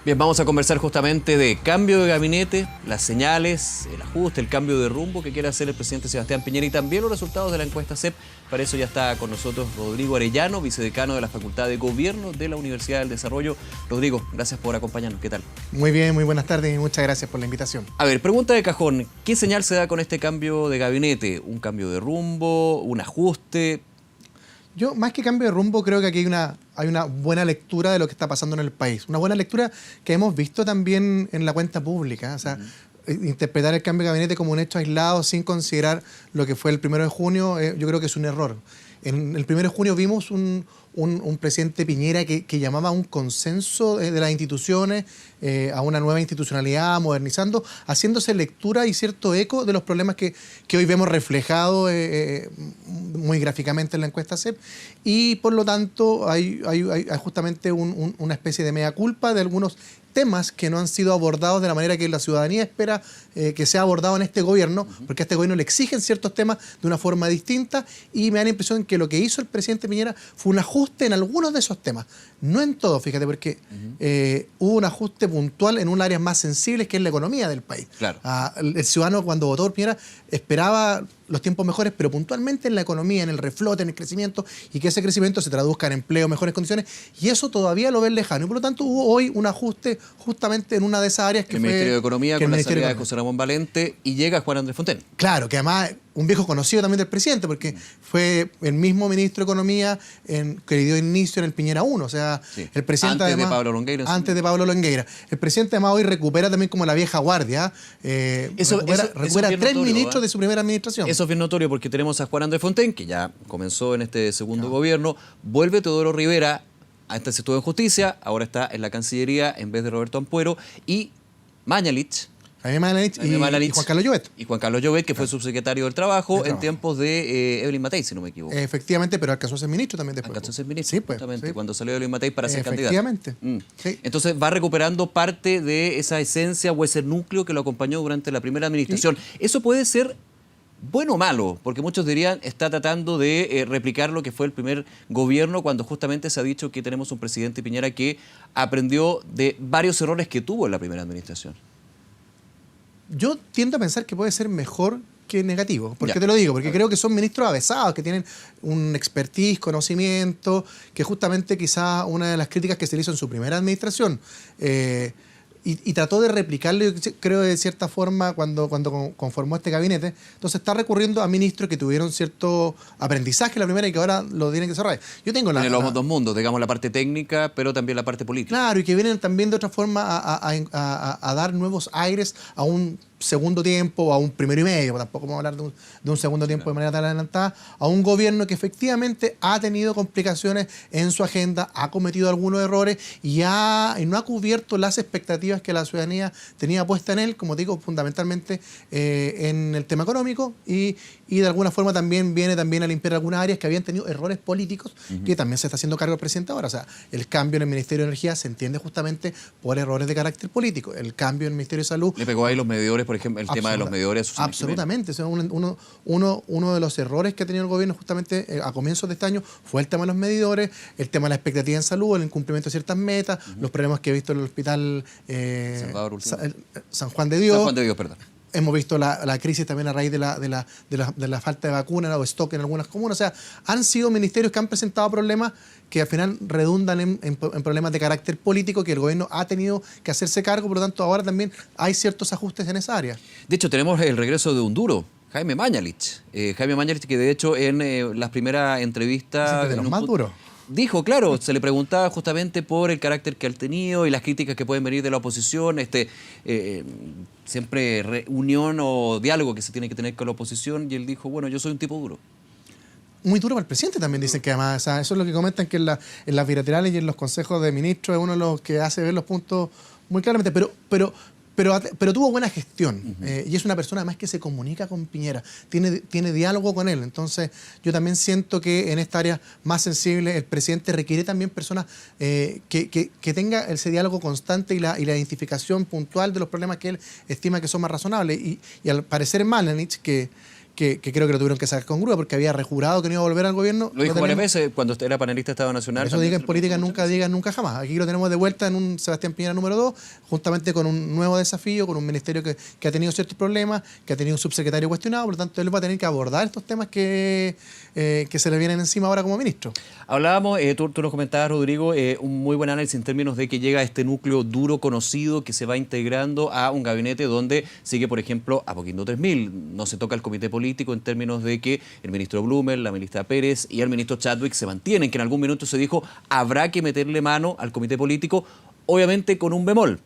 Bien, vamos a conversar justamente de cambio de gabinete, las señales, el ajuste, el cambio de rumbo que quiere hacer el presidente Sebastián Piñera y también los resultados de la encuesta CEP. Para eso ya está con nosotros Rodrigo Arellano, vicedecano de la Facultad de Gobierno de la Universidad del Desarrollo. Rodrigo, gracias por acompañarnos. ¿Qué tal? Muy bien, muy buenas tardes y muchas gracias por la invitación. A ver, pregunta de cajón. ¿Qué señal se da con este cambio de gabinete? ¿Un cambio de rumbo? ¿Un ajuste? Yo, más que cambio de rumbo, creo que aquí hay una buena lectura de lo que está pasando en el país. Una buena lectura que hemos visto también en la cuenta pública. O sea, interpretar el cambio de gabinete como un hecho aislado sin considerar lo que fue el 1 de junio, yo creo que es un error. En el 1 de junio vimos un presidente Piñera que llamaba a un consenso de las instituciones, a una nueva institucionalidad, modernizando, haciéndose lectura y cierto eco de los problemas que hoy vemos reflejados muy gráficamente en la encuesta CEP. Y por lo tanto hay justamente una especie de mea culpa de algunos temas que no han sido abordados de la manera que la ciudadanía espera que sea abordado en este gobierno, porque a este gobierno le exigen ciertos temas de una forma distinta y me da la impresión que lo que hizo el presidente Piñera fue un ajuste en algunos de esos temas, no en todos, fíjate, porque hubo un ajuste puntual en un área más sensible que es la economía del país. Claro. El ciudadano cuando votó por Piñera esperaba los tiempos mejores, pero puntualmente en la economía, en el reflote, en el crecimiento, y que ese crecimiento se traduzca en empleo, mejores condiciones, y eso todavía lo ven lejano. Y por lo tanto hubo hoy un ajuste justamente en una de esas áreas que el fue... Ministerio de Economía con la salida de José Economía. Ramón Valente y llega Juan Andrés Fontaine. Claro, que además un viejo conocido también del presidente, porque fue el mismo ministro de Economía que dio inicio en el Piñera 1, o sea, sí. el presidente antes además, de Pablo Longueira. Antes de Pablo Longueira. El presidente además hoy recupera también como la vieja guardia, recupera bien 3 notorio, ministros de su primera administración. Eso es bien notorio porque tenemos a Juan Andrés Fontaine, que ya comenzó en este segundo gobierno, vuelve Teodoro Rivera, antes estuvo en Justicia, ahora está en la Cancillería en vez de Roberto Ampuero, y Mañalich. Jaime Mañalich y Juan Carlos Llobet. Y Juan Carlos Llobet, que fue subsecretario del Trabajo en tiempos de Evelyn Matei, si no me equivoco. Efectivamente, pero alcanzó a ser ministro también después. Alcanzó a ser ministro, sí, pues, justamente, sí. cuando salió Evelyn Matei para ser candidato. Efectivamente. Sí. Entonces va recuperando parte de esa esencia o ese núcleo que lo acompañó durante la primera administración. ¿Sí? Eso puede ser bueno o malo, porque muchos dirían está tratando de replicar lo que fue el primer gobierno, cuando justamente se ha dicho que tenemos un presidente Piñera que aprendió de varios errores que tuvo en la primera administración. Yo tiendo a pensar que puede ser mejor que negativo. ¿Por qué Ya. te lo digo? Porque creo que son ministros avesados, que tienen un expertise, conocimiento, que justamente quizás una de las críticas que se le hizo en su primera administración, y trató de replicarlo, creo, de cierta forma cuando conformó este gabinete. Entonces está recurriendo a ministros que tuvieron cierto aprendizaje en la primera y que ahora lo tienen que desarrollar. Yo tengo en los dos mundos, digamos la parte técnica, pero también la parte política. Claro, y que vienen también de otra forma a dar nuevos aires a un segundo tiempo, a un primero y medio, tampoco vamos a hablar de un segundo tiempo de manera tan adelantada, a un gobierno que efectivamente ha tenido complicaciones en su agenda, ha cometido algunos errores y no ha cubierto las expectativas que la ciudadanía tenía puesta en él, como digo, fundamentalmente en el tema económico y de alguna forma también viene a limpiar algunas áreas que habían tenido errores políticos, que también se está haciendo cargo el presidente ahora. O sea, el cambio en el Ministerio de Energía se entiende justamente por errores de carácter político. El cambio en el Ministerio de Salud... Le pegó ahí los medidores, por ejemplo, el tema de los medidores. Absolutamente. O sea, uno de los errores que ha tenido el gobierno justamente a comienzos de este año fue el tema de los medidores, el tema de la expectativa en salud, el incumplimiento de ciertas metas, los problemas que he visto en el hospital San Juan de Dios. San Juan de Dios, perdón. Hemos visto la crisis también a raíz de la falta de vacunas o stock en algunas comunas. O sea, han sido ministerios que han presentado problemas que al final redundan en problemas de carácter político que el gobierno ha tenido que hacerse cargo. Por lo tanto, ahora también hay ciertos ajustes en esa área. De hecho, tenemos el regreso de un duro, Jaime Mañalich. Jaime Mañalich, que de hecho en las primeras entrevistas... De los más duros. Dijo, claro, se le preguntaba justamente por el carácter que ha tenido y las críticas que pueden venir de la oposición, siempre reunión o diálogo que se tiene que tener con la oposición, y él dijo, bueno, yo soy un tipo duro. Muy duro para el presidente también, dicen que además, o sea, eso es lo que comentan, que en las bilaterales y en los consejos de ministros es uno de los que hace ver los puntos muy claramente, pero tuvo buena gestión, y es una persona además que se comunica con Piñera, tiene diálogo con él. Entonces yo también siento que en esta área más sensible el presidente requiere también personas que tenga ese diálogo constante y la identificación puntual de los problemas que él estima que son más razonables. Y al parecer Mañalich, que que creo que lo tuvieron que sacar con grúa porque había rejurado que no iba a volver al gobierno. Lo dijo varias veces cuando era panelista de Estado Nacional. Eso diga en política nunca digan nunca jamás. Aquí lo tenemos de vuelta en un Sebastián Piñera número 2, juntamente con un nuevo desafío, con un ministerio que ha tenido ciertos problemas, que ha tenido un subsecretario cuestionado, por lo tanto él va a tener que abordar estos temas que se le vienen encima ahora como ministro. Hablábamos, tú nos comentabas, Rodrigo, un muy buen análisis en términos de que llega este núcleo duro conocido que se va integrando a un gabinete donde sigue, por ejemplo, Apoquindo 3000. No se toca el comité político en términos de que el ministro Blumer, la ministra Pérez y el ministro Chadwick se mantienen, que en algún minuto se dijo habrá que meterle mano al comité político, obviamente con un bemol.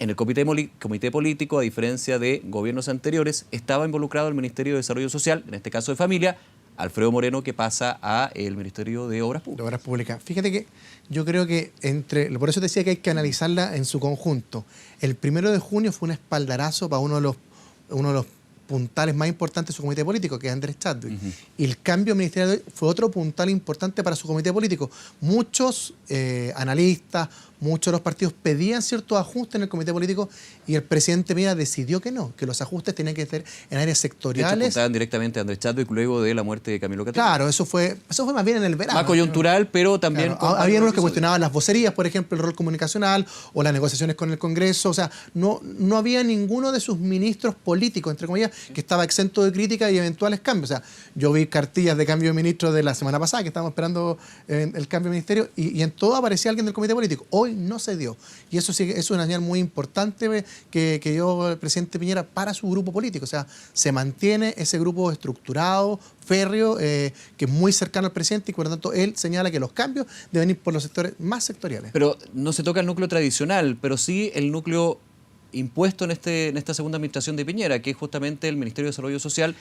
En el comité político, a diferencia de gobiernos anteriores, estaba involucrado el Ministerio de Desarrollo Social, en este caso de Familia, Alfredo Moreno, que pasa a el Ministerio de Obras Públicas. De Obras Públicas. Fíjate que yo creo que por eso te decía que hay que analizarla en su conjunto. El 1 de junio fue un espaldarazo para uno de los puntales más importantes de su comité político, que es Andrés Chadwick. Y el cambio ministerial fue otro puntal importante para su comité político. Muchos analistas, muchos de los partidos pedían ciertos ajustes en el comité político y el presidente Piñera decidió que no, que los ajustes tenían que ser en áreas sectoriales. De hecho, apuntaban directamente a Andrés Chadwick luego de la muerte de Camilo Cattaneo. Claro, eso fue más bien en el verano. Más coyuntural, pero también... Claro, había unos que cuestionaban las vocerías, por ejemplo, el rol comunicacional o las negociaciones con el Congreso. O sea, no había ninguno de sus ministros políticos, entre comillas, que estaba exento de crítica y eventuales cambios. O sea, yo vi cartillas de cambio de ministro de la semana pasada, que estábamos esperando el cambio de ministerio, y en todo aparecía alguien del comité político. Hoy no se dio. Y eso sí es una señal muy importante que dio el presidente Piñera para su grupo político. O sea, se mantiene ese grupo estructurado, férreo, que es muy cercano al presidente y por lo tanto él señala que los cambios deben ir por los sectores más sectoriales. Pero no se toca el núcleo tradicional, pero sí el núcleo impuesto en esta segunda administración de Piñera, que es justamente el Ministerio de Desarrollo Social,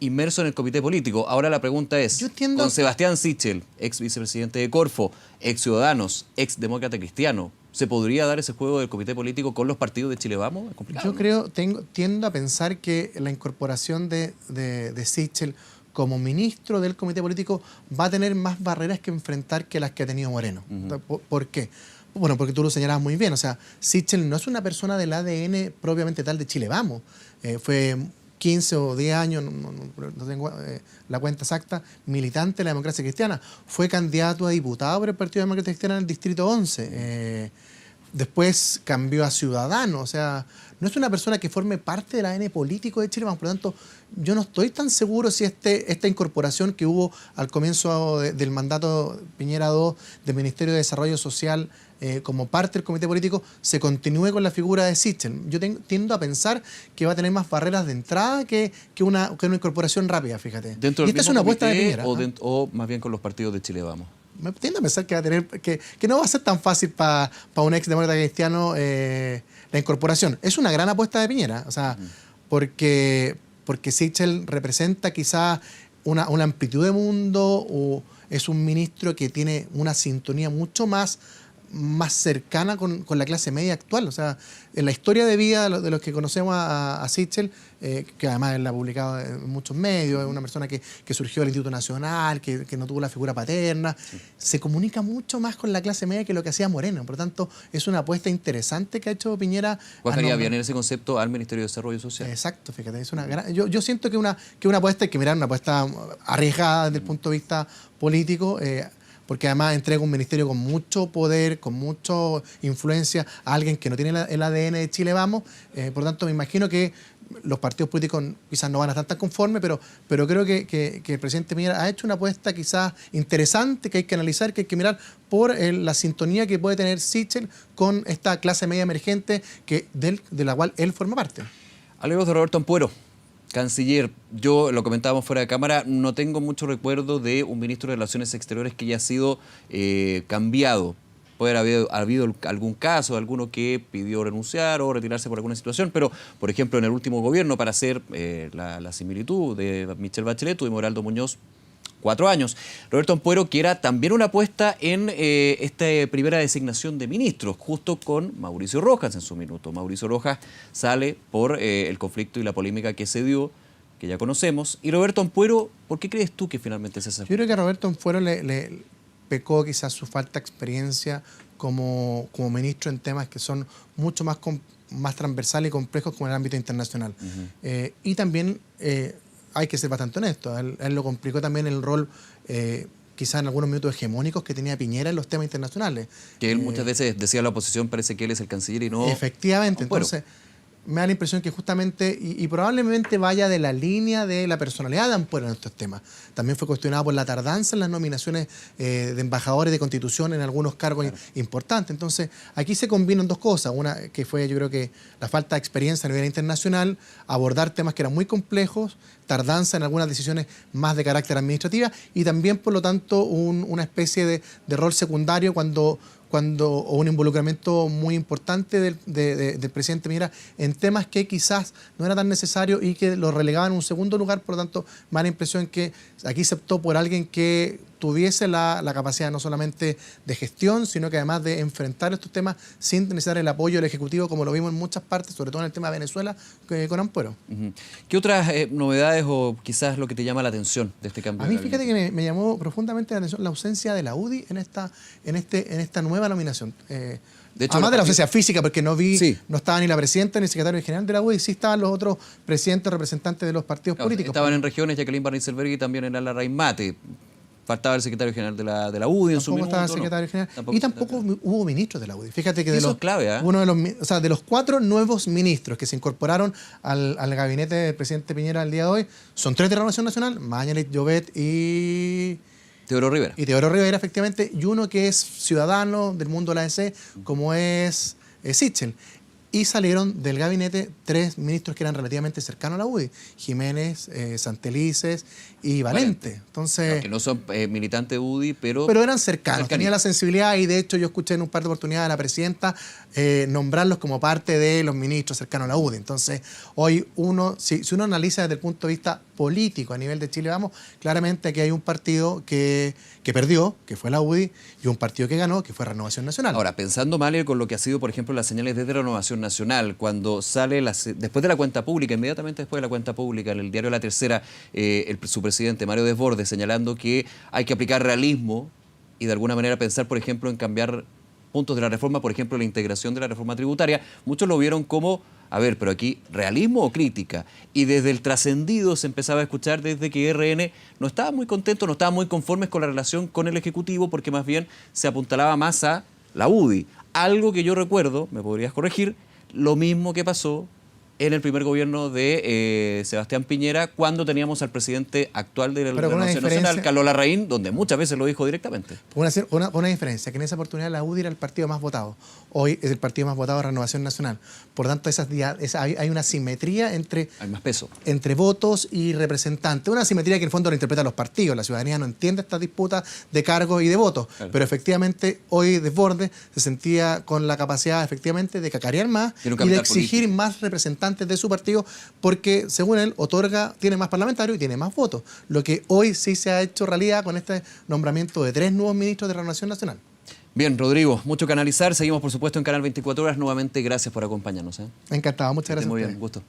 inmerso en el comité político. Ahora la pregunta es, con Sebastián Sichel, ex vicepresidente de Corfo, ex Ciudadanos, ex demócrata cristiano, ¿se podría dar ese juego del comité político con los partidos de Chile Vamos? Es complicado. Yo tiendo a pensar que la incorporación de Sichel como ministro del comité político va a tener más barreras que enfrentar que las que ha tenido Moreno. ¿Por qué? Bueno, porque tú lo señalabas muy bien. O sea, Sichel no es una persona del ADN propiamente tal de Chile Vamos. Fue 15 o 10 años, no tengo la cuenta exacta, militante de la democracia cristiana. Fue candidato a diputado por el Partido Demócrata Cristiano en el Distrito 11. Después cambió a Ciudadanos. O sea, no es una persona que forme parte del ADN político de Chile. Por lo tanto, yo no estoy tan seguro si esta incorporación que hubo al comienzo del mandato Piñera II del Ministerio de Desarrollo Social como parte del comité político se continúe con la figura de Sichel. Yo tiendo a pensar que va a tener más barreras de entrada que una incorporación rápida, fíjate. ¿Dentro del y esta es una apuesta de Piñera. O más bien con los partidos de Chile Vamos? Me tiendo a pensar que va a tener que no va a ser tan fácil para un ex demócrata cristiano la incorporación. Es una gran apuesta de Piñera, o sea, porque Sichel representa quizá una amplitud de mundo o es un ministro que tiene una sintonía mucho más cercana con la clase media actual. O sea, en la historia de vida de los que conocemos a Sichel, que además él la ha publicado en muchos medios, es una persona que surgió del Instituto Nacional, que no tuvo la figura paterna, se comunica mucho más con la clase media que lo que hacía Moreno. Por lo tanto, es una apuesta interesante que ha hecho Piñera. ¿Cuál bien en ese concepto al Ministerio de Desarrollo Social? Exacto, fíjate. Es una yo siento que una apuesta hay que mirar, una apuesta arriesgada desde el punto de vista político, porque además entrega un ministerio con mucho poder, con mucha influencia a alguien que no tiene el ADN de Chile Vamos. Por lo tanto, me imagino que los partidos políticos quizás no van a estar tan conformes, pero creo que el presidente Piñera ha hecho una apuesta quizás interesante que hay que analizar, que hay que mirar por la sintonía que puede tener Sichel con esta clase media emergente de la cual él forma parte. Hablemos de Roberto Ampuero, canciller. Yo lo comentábamos fuera de cámara, no tengo mucho recuerdo de un ministro de Relaciones Exteriores que haya sido cambiado. Puede haber habido algún caso, alguno que pidió renunciar o retirarse por alguna situación, pero, por ejemplo, en el último gobierno, para hacer la similitud de Michelle Bachelet, tuvimos Heraldo Muñoz 4 años. Roberto Ampuero, que era también una apuesta en esta primera designación de ministros, justo con Mauricio Rojas en su minuto. Mauricio Rojas sale por el conflicto y la polémica que se dio, que ya conocemos. Y Roberto Ampuero, ¿por qué crees tú que finalmente se acercó? Yo creo que a Roberto Ampuero le pecó quizás su falta de experiencia como ministro en temas que son mucho más transversales y complejos como en el ámbito internacional. Y también hay que ser bastante honesto. Él lo complicó también el rol, quizás en algunos minutos hegemónicos que tenía Piñera en los temas internacionales. Que él muchas veces decía a la oposición, parece que él es el canciller y no... Efectivamente, entonces me da la impresión que justamente, y probablemente vaya de la línea de la personalidad de Ampuero en estos temas. También fue cuestionado por la tardanza en las nominaciones de embajadores de Constitución en algunos cargos importantes. Entonces, aquí se combinan dos cosas. Una que fue, yo creo que la falta de experiencia a nivel internacional, abordar temas que eran muy complejos, tardanza en algunas decisiones más de carácter administrativa y también, por lo tanto, una especie de rol secundario o un involucramiento muy importante del presidente Piñera en temas que quizás no era tan necesario y que lo relegaban en un segundo lugar. Por lo tanto, me da la impresión que aquí se optó por alguien que tuviese la capacidad no solamente de gestión, sino que además de enfrentar estos temas sin necesitar el apoyo del Ejecutivo, como lo vimos en muchas partes, sobre todo en el tema de Venezuela, con Ampuero. ¿Qué otras novedades o quizás lo que te llama la atención de este cambio? A mí, fíjate que me llamó profundamente la atención la ausencia de la UDI en esta nueva nominación. De hecho, además de la ausencia física, porque no estaba ni la presidenta ni el secretario general de la UDI, sí estaban los otros presidentes, representantes de los partidos políticos. Estaban en regiones Jacqueline Van Rysselberghe y también en Ala Mate. Faltaba el secretario general de la UDI en su minuto. Estaba el secretario general. Y tampoco hubo ministros de la UDI. Fíjate que eso es clave, de los 4 nuevos ministros que se incorporaron al gabinete del presidente Piñera el día de hoy, son 3 de Renovación Nacional, Mañalich, Llobet y Teodoro Rivera. Y Teodoro Rivera, efectivamente, y uno que es ciudadano del mundo de la ADC, como es Sichel. Y salieron del gabinete 3 ministros que eran relativamente cercanos a la UDI, Jiménez, Santelices y Valente. Entonces, claro, que no son militantes de UDI, pero eran cercanos, tenían la sensibilidad, y de hecho yo escuché en un par de oportunidades a la presidenta nombrarlos como parte de los ministros cercanos a la UDI. Entonces, hoy si uno analiza desde el punto de vista político a nivel de Chile Vamos, claramente aquí hay un partido que perdió, que fue la UDI, y un partido que ganó, que fue Renovación Nacional. Ahora, pensando mal con lo que ha sido, por ejemplo, las señales desde Renovación Nacional, cuando sale después de la cuenta pública, inmediatamente después de la cuenta pública, en el diario La Tercera, su presidente Mario Desbordes señalando que hay que aplicar realismo y de alguna manera pensar, por ejemplo, en cambiar puntos de la reforma, por ejemplo, la integración de la reforma tributaria. Muchos lo vieron como, a ver, pero aquí, ¿realismo o crítica? Y desde el trascendido se empezaba a escuchar desde que RN no estaba muy contento, no estaba muy conformes con la relación con el Ejecutivo, porque más bien se apuntalaba más a la UDI. Algo que yo recuerdo, me podrías corregir, lo mismo que pasó en el primer gobierno de Sebastián Piñera, cuando teníamos al presidente actual de la Renovación Nacional, Carlos Larraín, donde muchas veces lo dijo directamente. Una diferencia, que en esa oportunidad la UDI era el partido más votado. Hoy es el partido más votado de Renovación Nacional. Por tanto, hay una simetría entre... Hay más peso. Entre votos y representantes. Una simetría que en el fondo lo interpretan los partidos. La ciudadanía no entiende estas disputas de cargos y de votos. Claro. Pero efectivamente, hoy Desbordes se sentía con la capacidad, efectivamente, de cacarear más y de exigir más representantes de su partido, porque según él tiene más parlamentarios y tiene más votos, lo que hoy sí se ha hecho realidad con este nombramiento de 3 nuevos ministros de Renovación Nacional. Bien, Rodrigo, mucho que analizar. Seguimos, por supuesto, en Canal 24 Horas. Nuevamente, gracias por acompañarnos. Encantado, muchas gracias. Muy bien, gusto.